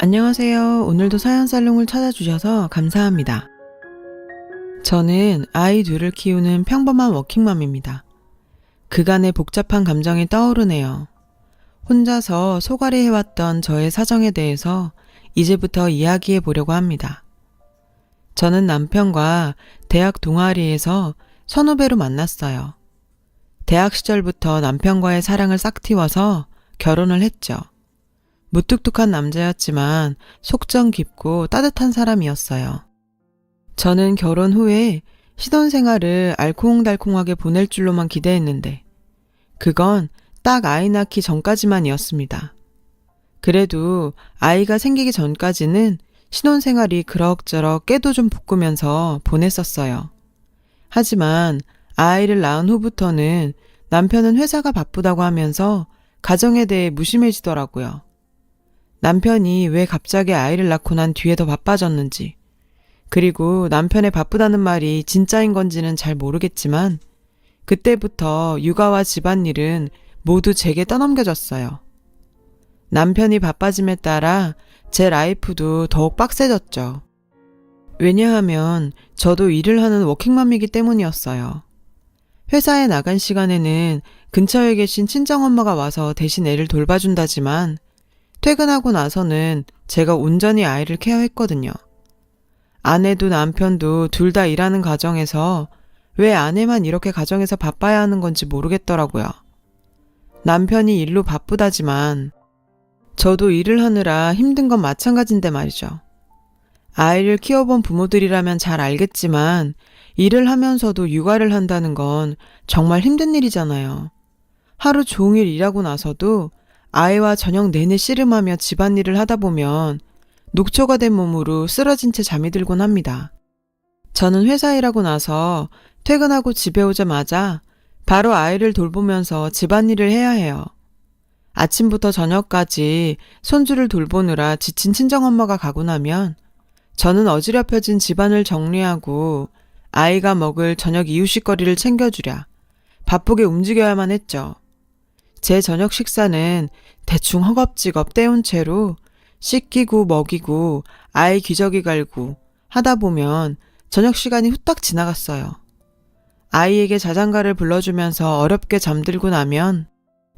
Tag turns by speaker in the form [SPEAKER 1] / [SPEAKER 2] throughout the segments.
[SPEAKER 1] 안녕하세요. 오늘도 사연살롱을 찾아주셔서 감사합니다. 저는 아이 둘을 키우는 평범한 워킹맘입니다. 그간의 복잡한 감정이 떠오르네요. 혼자서 소갈이 해왔던 저의 사정에 대해서 이제부터 이야기해 보려고 합니다. 저는 남편과 대학 동아리에서 선후배로 만났어요. 대학 시절부터 남편과의 사랑을 싹 틔워서 결혼을 했죠. 무뚝뚝한 남자였지만 속정 깊고 따뜻한 사람이었어요. 저는 결혼 후에 신혼생활을 알콩달콩하게 보낼 줄로만 기대했는데 그건 딱 아이 낳기 전까지만이었습니다. 그래도 아이가 생기기 전까지는 신혼생활이 그럭저럭 깨도 좀 볶으면서 보냈었어요. 하지만 아이를 낳은 후부터는 남편은 회사가 바쁘다고 하면서 가정에 대해 무심해지더라고요. 남편이 왜 갑자기 아이를 낳고 난 뒤에 더 바빠졌는지, 그리고 남편의 바쁘다는 말이 진짜인 건지는 잘 모르겠지만 그때부터 육아와 집안일은 모두 제게 떠넘겨졌어요. 남편이 바빠짐에 따라 제 라이프도 더욱 빡세졌죠. 왜냐하면 저도 일을 하는 워킹맘이기 때문이었어요. 회사에 나간 시간에는 근처에 계신 친정엄마가 와서 대신 애를 돌봐준다지만 퇴근하고 나서는 제가 온전히 아이를 케어했거든요. 아내도 남편도 둘 다 일하는 가정에서 왜 아내만 이렇게 가정에서 바빠야 하는 건지 모르겠더라고요. 남편이 일로 바쁘다지만 저도 일을 하느라 힘든 건 마찬가지인데 말이죠. 아이를 키워본 부모들이라면 잘 알겠지만 일을 하면서도 육아를 한다는 건 정말 힘든 일이잖아요. 하루 종일 일하고 나서도 아이와 저녁 내내 씨름하며 집안일을 하다 보면 녹초가 된 몸으로 쓰러진 채 잠이 들곤 합니다. 저는 회사 일하고 나서 퇴근하고 집에 오자마자 바로 아이를 돌보면서 집안일을 해야 해요. 아침부터 저녁까지 손주를 돌보느라 지친 친정엄마가 가고 나면 저는 어지럽혀진 집안을 정리하고 아이가 먹을 저녁 이유식거리를 챙겨주랴 바쁘게 움직여야만 했죠. 제 저녁 식사는 대충 허겁지겁 때운 채로 씻기고 먹이고 아이 기저귀 갈고 하다 보면 저녁 시간이 후딱 지나갔어요. 아이에게 자장가를 불러주면서 어렵게 잠들고 나면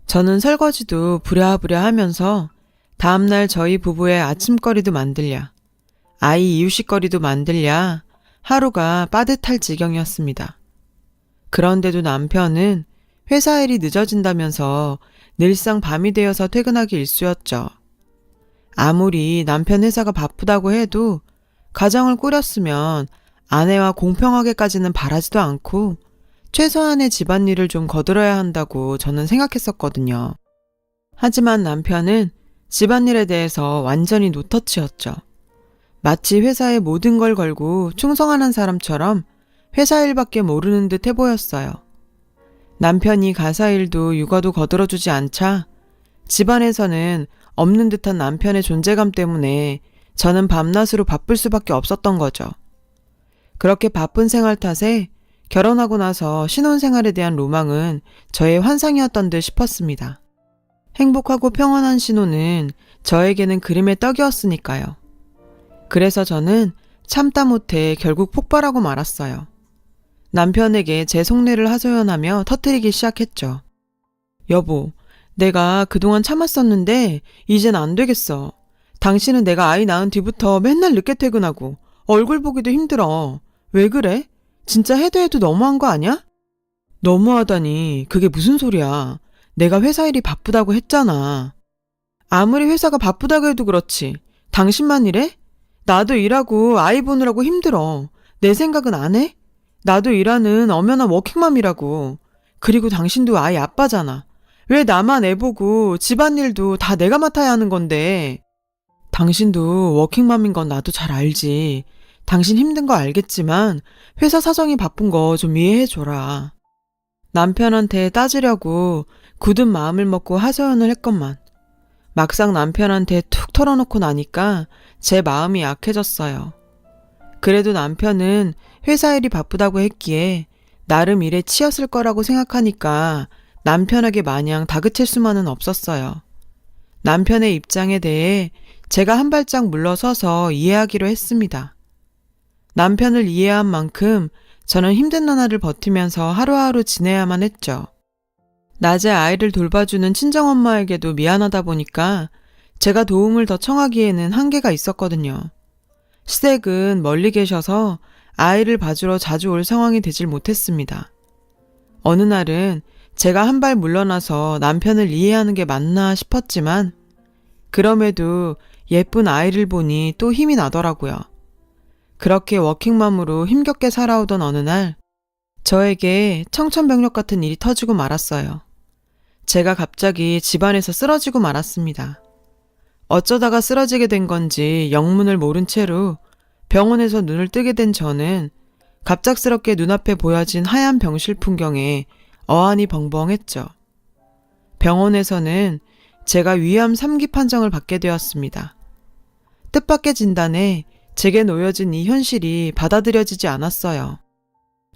[SPEAKER 1] 저는 설거지도 부랴부랴 하면서 다음날 저희 부부의 아침거리도 만들랴 아이 이유식거리도 만들랴 하루가 빠듯할 지경이었습니다. 그런데도 남편은 회사 일이 늦어진다면서 늘상 밤이 되어서 퇴근하기 일쑤였죠. 아무리 남편 회사가 바쁘다고 해도 가정을 꾸렸으면 아내와 공평하게까지는 바라지도 않고 최소한의 집안일을 좀 거들어야 한다고 저는 생각했었거든요. 하지만 남편은 집안일에 대해서 완전히 노터치였죠. 마치 회사에 모든 걸 걸고 충성하는 사람처럼 회사 일밖에 모르는 듯 해보였어요. 남편이 가사 일도 육아도 거들어주지 않자 집안에서는 없는 듯한 남편의 존재감 때문에 저는 밤낮으로 바쁠 수밖에 없었던 거죠. 그렇게 바쁜 생활 탓에 결혼하고 나서 신혼생활에 대한 로망은 저의 환상이었던 듯 싶었습니다. 행복하고 평온한 신혼은 저에게는 그림의 떡이었으니까요. 그래서 저는 참다 못해 결국 폭발하고 말았어요. 남편에게 제 속내를 하소연하며 터뜨리기 시작했죠. 여보, 내가 그동안 참았었는데 이젠 안 되겠어. 당신은 내가 아이 낳은 뒤부터 맨날 늦게 퇴근하고 얼굴 보기도 힘들어. 왜 그래? 진짜 해도 너무한 거 아니야? 너무하다니 그게 무슨 소리야. 내가 회사 일이 바쁘다고 했잖아. 아무리 회사가 바쁘다고 해도 그렇지. 당신만 이래? 나도 일하고 아이 보느라고 힘들어. 내 생각은 안 해? 나도 일하는 엄연한 워킹맘이라고. 그리고 당신도 아이 아빠잖아. 왜 나만 애 보고 집안일도 다 내가 맡아야 하는 건데. 당신도 워킹맘인 건 나도 잘 알지. 당신 힘든 거 알겠지만 회사 사정이 바쁜 거 좀 이해해줘라. 남편한테 따지려고 굳은 마음을 먹고 하소연을 했건만 막상 남편한테 툭 털어놓고 나니까 제 마음이 약해졌어요. 그래도 남편은 회사 일이 바쁘다고 했기에 나름 일에 치였을 거라고 생각하니까 남편에게 마냥 다그칠 수만은 없었어요. 남편의 입장에 대해 제가 한 발짝 물러서서 이해하기로 했습니다. 남편을 이해한 만큼 저는 힘든 나날을 버티면서 하루하루 지내야만 했죠. 낮에 아이를 돌봐주는 친정엄마에게도 미안하다 보니까 제가 도움을 더 청하기에는 한계가 있었거든요. 시댁은 멀리 계셔서 아이를 봐주러 자주 올 상황이 되질 못했습니다. 어느 날은 제가 한 발 물러나서 남편을 이해하는 게 맞나 싶었지만 그럼에도 예쁜 아이를 보니 또 힘이 나더라고요. 그렇게 워킹맘으로 힘겹게 살아오던 어느 날 저에게 청천벽력 같은 일이 터지고 말았어요. 제가 갑자기 집안에서 쓰러지고 말았습니다. 어쩌다가 쓰러지게 된 건지 영문을 모른 채로 병원에서 눈을 뜨게 된 저는 갑작스럽게 눈앞에 보여진 하얀 병실 풍경에 어안이 벙벙했죠. 병원에서는 제가 위암 3기 판정을 받게 되었습니다. 뜻밖의 진단에 제게 놓여진 이 현실이 받아들여지지 않았어요.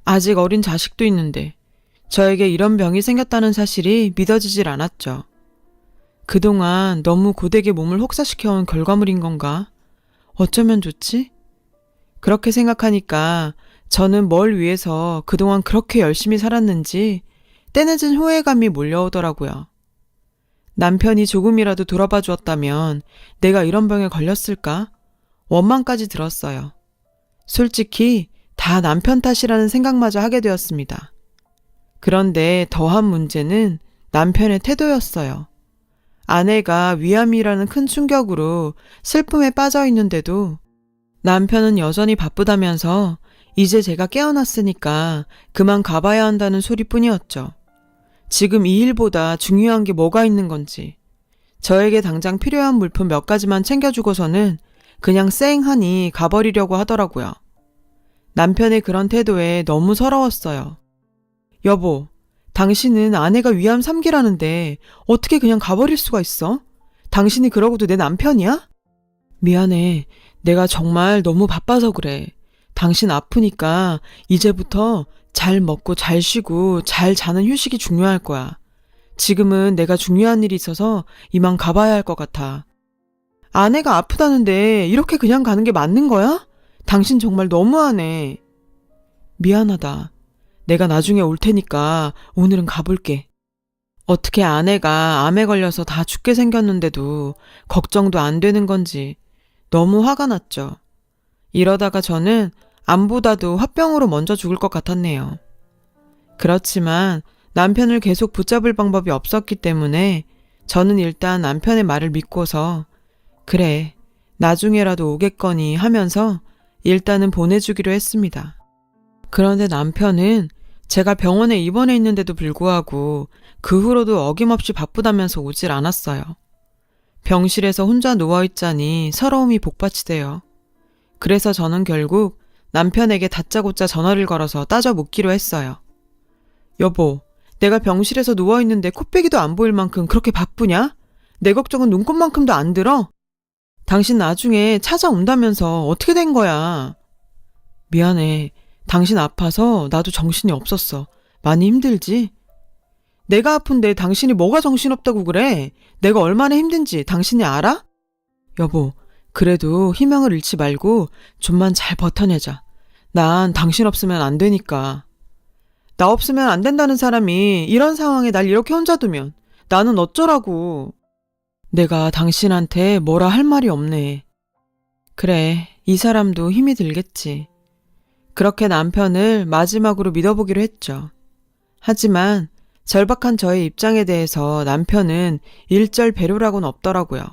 [SPEAKER 1] 아직 어린 자식도 있는데 저에게 이런 병이 생겼다는 사실이 믿어지질 않았죠. 그동안 너무 고되게 몸을 혹사시켜온 결과물인 건가? 어쩌면 좋지? 그렇게 생각하니까 저는 뭘 위해서 그동안 그렇게 열심히 살았는지 때늦은 후회감이 몰려오더라고요. 남편이 조금이라도 돌아봐 주었다면 내가 이런 병에 걸렸을까? 원망까지 들었어요. 솔직히 다 남편 탓이라는 생각마저 하게 되었습니다. 그런데 더한 문제는 남편의 태도였어요. 아내가 위암이라는 큰 충격으로 슬픔에 빠져 있는데도 남편은 여전히 바쁘다면서 이제 제가 깨어났으니까 그만 가봐야 한다는 소리뿐이었죠. 지금 이 일보다 중요한 게 뭐가 있는 건지, 저에게 당장 필요한 물품 몇 가지만 챙겨주고서는 그냥 쌩하니 가버리려고 하더라고요. 남편의 그런 태도에 너무 서러웠어요. 여보, 당신은 아내가 위암 3기라는데 어떻게 그냥 가버릴 수가 있어? 당신이 그러고도 내 남편이야? 미안해. 내가 정말 너무 바빠서 그래. 당신 아프니까 이제부터 잘 먹고 잘 쉬고 잘 자는 휴식이 중요할 거야. 지금은 내가 중요한 일이 있어서 이만 가봐야 할 것 같아. 아내가 아프다는데 이렇게 그냥 가는 게 맞는 거야? 당신 정말 너무하네. 미안하다. 내가 나중에 올 테니까 오늘은 가볼게. 어떻게 아내가 암에 걸려서 다 죽게 생겼는데도 걱정도 안 되는 건지 너무 화가 났죠. 이러다가 저는 암보다도 화병으로 먼저 죽을 것 같았네요. 그렇지만 남편을 계속 붙잡을 방법이 없었기 때문에 저는 일단 남편의 말을 믿고서 그래, 나중에라도 오겠거니 하면서 일단은 보내주기로 했습니다. 그런데 남편은 제가 병원에 입원해 있는데도 불구하고 그 후로도 어김없이 바쁘다면서 오질 않았어요. 병실에서 혼자 누워있자니 서러움이 복받치대요. 그래서 저는 결국 남편에게 다짜고짜 전화를 걸어서 따져 묻기로 했어요. 여보, 내가 병실에서 누워있는데 코빼기도 안 보일 만큼 그렇게 바쁘냐? 내 걱정은 눈꼽만큼도 안 들어? 당신 나중에 찾아온다면서 어떻게 된 거야? 미안해. 당신 아파서 나도 정신이 없었어. 많이 힘들지? 내가 아픈데 당신이 뭐가 정신없다고 그래? 내가 얼마나 힘든지 당신이 알아? 여보, 그래도 희망을 잃지 말고 좀만 잘 버텨내자. 난 당신 없으면 안 되니까. 나 없으면 안 된다는 사람이 이런 상황에 날 이렇게 혼자 두면 나는 어쩌라고. 내가 당신한테 뭐라 할 말이 없네. 그래, 이 사람도 힘이 들겠지. 그렇게 남편을 마지막으로 믿어보기로 했죠. 하지만 절박한 저의 입장에 대해서 남편은 일절 배려라고는 없더라고요.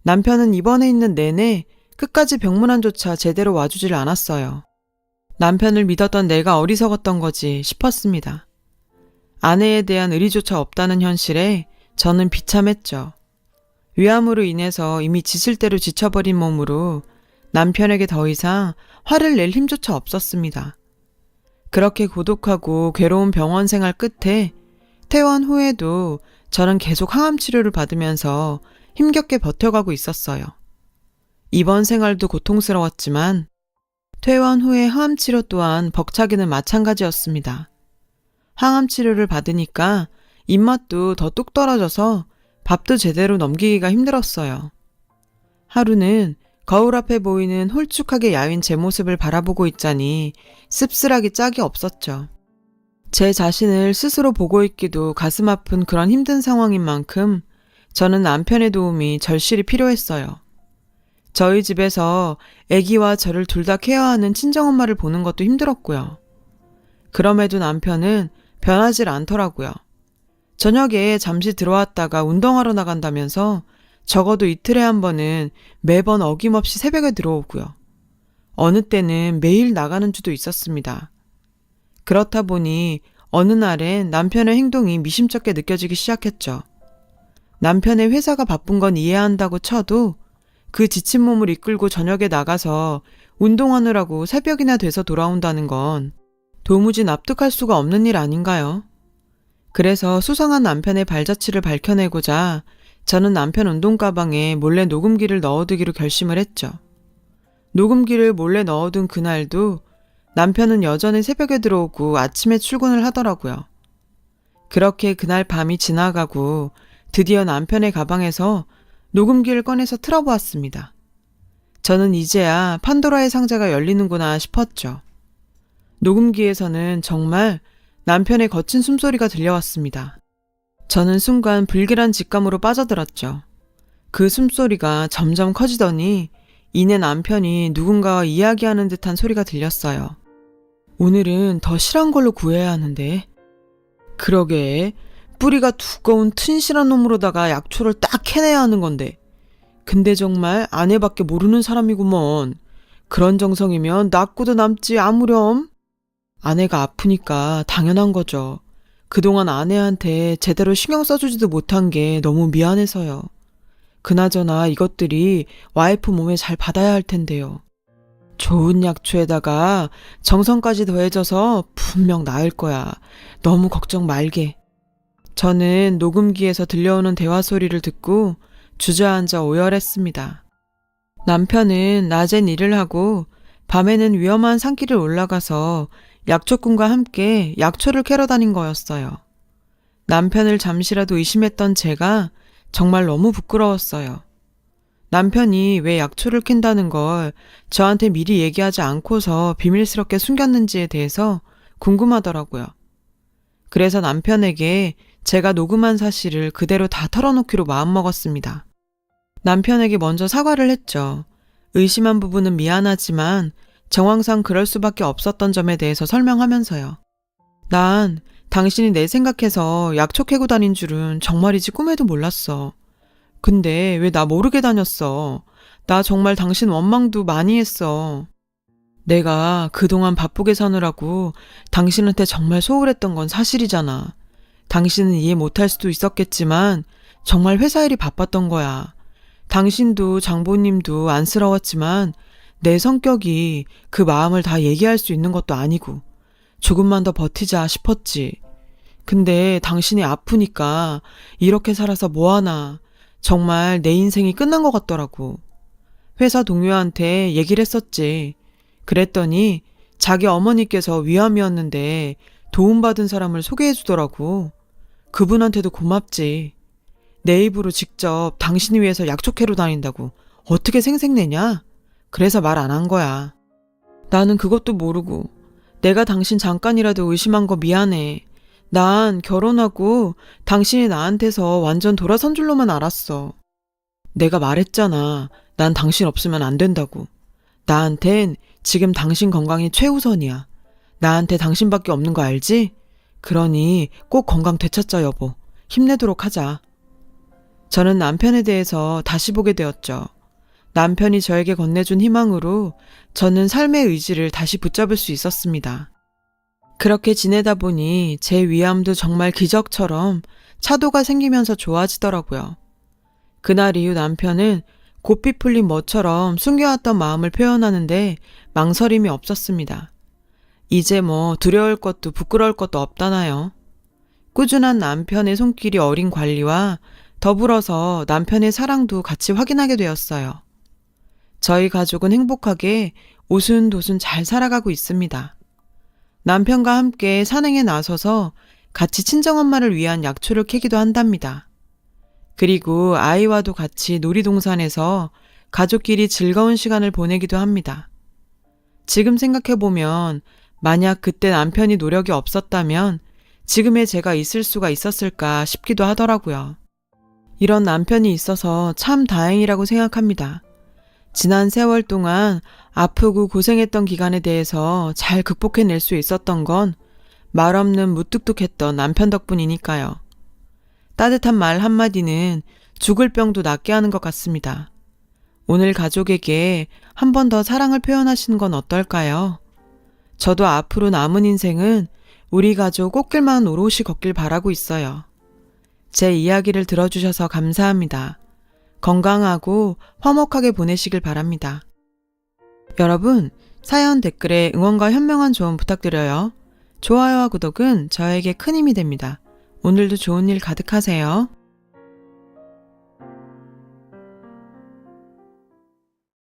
[SPEAKER 1] 남편은 입원해 있는 내내 끝까지 병문안조차 제대로 와주질 않았어요. 남편을 믿었던 내가 어리석었던 거지 싶었습니다. 아내에 대한 의리조차 없다는 현실에 저는 비참했죠. 위암으로 인해서 이미 지칠 대로 지쳐버린 몸으로 남편에게 더 이상 화를 낼 힘조차 없었습니다. 그렇게 고독하고 괴로운 병원 생활 끝에 퇴원 후에도 저는 계속 항암 치료를 받으면서 힘겹게 버텨가고 있었어요. 입원 생활도 고통스러웠지만 퇴원 후의 항암 치료 또한 벅차기는 마찬가지였습니다. 항암 치료를 받으니까 입맛도 더 뚝 떨어져서 밥도 제대로 넘기기가 힘들었어요. 하루는 거울 앞에 보이는 홀쭉하게 야윈 제 모습을 바라보고 있자니 씁쓸하기 짝이 없었죠. 제 자신을 스스로 보고 있기도 가슴 아픈 그런 힘든 상황인 만큼 저는 남편의 도움이 절실히 필요했어요. 저희 집에서 아기와 저를 둘 다 케어하는 친정엄마를 보는 것도 힘들었고요. 그럼에도 남편은 변하질 않더라고요. 저녁에 잠시 들어왔다가 운동하러 나간다면서 적어도 이틀에 한 번은 매번 어김없이 새벽에 들어오고요. 어느 때는 매일 나가는 주도 있었습니다. 그렇다 보니 어느 날엔 남편의 행동이 미심쩍게 느껴지기 시작했죠. 남편의 회사가 바쁜 건 이해한다고 쳐도 그 지친 몸을 이끌고 저녁에 나가서 운동하느라고 새벽이나 돼서 돌아온다는 건 도무지 납득할 수가 없는 일 아닌가요? 그래서 수상한 남편의 발자취를 밝혀내고자 저는 남편 운동 가방에 몰래 녹음기를 넣어두기로 결심을 했죠. 녹음기를 몰래 넣어둔 그날도 남편은 여전히 새벽에 들어오고 아침에 출근을 하더라고요. 그렇게 그날 밤이 지나가고 드디어 남편의 가방에서 녹음기를 꺼내서 틀어보았습니다. 저는 이제야 판도라의 상자가 열리는구나 싶었죠. 녹음기에서는 정말 남편의 거친 숨소리가 들려왔습니다. 저는 순간 불길한 직감으로 빠져들었죠. 그 숨소리가 점점 커지더니 이내 남편이 누군가와 이야기하는 듯한 소리가 들렸어요. 오늘은 더 실한 걸로 구해야 하는데. 그러게, 뿌리가 두꺼운 튼실한 놈으로다가 약초를 딱 해내야 하는 건데. 근데 정말 아내밖에 모르는 사람이구먼. 그런 정성이면 낫고도 남지 아무렴. 아내가 아프니까 당연한 거죠. 그동안 아내한테 제대로 신경 써주지도 못한 게 너무 미안해서요. 그나저나 이것들이 와이프 몸에 잘 받아야 할 텐데요. 좋은 약초에다가 정성까지 더해져서 분명 나을 거야. 너무 걱정 말게. 저는 녹음기에서 들려오는 대화 소리를 듣고 주저앉아 오열했습니다. 남편은 낮엔 일을 하고 밤에는 위험한 산길을 올라가서 약초꾼과 함께 약초를 캐러 다닌 거였어요. 남편을 잠시라도 의심했던 제가 정말 너무 부끄러웠어요. 남편이 왜 약초를 캔다는 걸 저한테 미리 얘기하지 않고서 비밀스럽게 숨겼는지에 대해서 궁금하더라고요. 그래서 남편에게 제가 녹음한 사실을 그대로 다 털어놓기로 마음먹었습니다. 남편에게 먼저 사과를 했죠. 의심한 부분은 미안하지만 정황상 그럴 수밖에 없었던 점에 대해서 설명하면서요. 난 당신이 내 생각해서 약초 캐고 다닌 줄은 정말이지 꿈에도 몰랐어. 근데 왜 나 모르게 다녔어? 나 정말 당신 원망도 많이 했어. 내가 그동안 바쁘게 사느라고 당신한테 정말 소홀했던 건 사실이잖아. 당신은 이해 못할 수도 있었겠지만 정말 회사 일이 바빴던 거야. 당신도 장보님도 안쓰러웠지만 내 성격이 그 마음을 다 얘기할 수 있는 것도 아니고 조금만 더 버티자 싶었지. 근데 당신이 아프니까 이렇게 살아서 뭐하나. 정말 내 인생이 끝난 것 같더라고. 회사 동료한테 얘기를 했었지. 그랬더니 자기 어머니께서 위암이었는데 도움받은 사람을 소개해 주더라고. 그분한테도 고맙지. 내 입으로 직접 당신이 위해서 약초 캐러 다닌다고 어떻게 생색내냐? 그래서 말 안 한 거야. 나는 그것도 모르고 내가 당신 잠깐이라도 의심한 거 미안해. 난 결혼하고 당신이 나한테서 완전 돌아선 줄로만 알았어. 내가 말했잖아. 난 당신 없으면 안 된다고. 나한텐 지금 당신 건강이 최우선이야. 나한테 당신밖에 없는 거 알지? 그러니 꼭 건강 되찾자 여보. 힘내도록 하자. 저는 남편에 대해서 다시 보게 되었죠. 남편이 저에게 건네준 희망으로 저는 삶의 의지를 다시 붙잡을 수 있었습니다. 그렇게 지내다 보니 제 위암도 정말 기적처럼 차도가 생기면서 좋아지더라고요. 그날 이후 남편은 고삐 풀린 멋처럼 숨겨왔던 마음을 표현하는데 망설임이 없었습니다. 이제 뭐 두려울 것도 부끄러울 것도 없다나요. 꾸준한 남편의 손길이 어린 관리와 더불어서 남편의 사랑도 같이 확인하게 되었어요. 저희 가족은 행복하게 오순도순 잘 살아가고 있습니다. 남편과 함께 산행에 나서서 같이 친정엄마를 위한 약초를 캐기도 한답니다. 그리고 아이와도 같이 놀이동산에서 가족끼리 즐거운 시간을 보내기도 합니다. 지금 생각해보면 만약 그때 남편이 노력이 없었다면 지금의 제가 있을 수가 있었을까 싶기도 하더라고요. 이런 남편이 있어서 참 다행이라고 생각합니다. 지난 세월 동안 아프고 고생했던 기간에 대해서 잘 극복해낼 수 있었던 건 말 없는 무뚝뚝했던 남편 덕분이니까요. 따뜻한 말 한마디는 죽을 병도 낫게 하는 것 같습니다. 오늘 가족에게 한 번 더 사랑을 표현하시는 건 어떨까요? 저도 앞으로 남은 인생은 우리 가족 꽃길만 오롯이 걷길 바라고 있어요. 제 이야기를 들어주셔서 감사합니다. 건강하고 화목하게 보내시길 바랍니다. 여러분, 사연 댓글에 응원과 현명한 조언 부탁드려요. 좋아요와 구독은 저에게 큰 힘이 됩니다. 오늘도 좋은 일 가득하세요.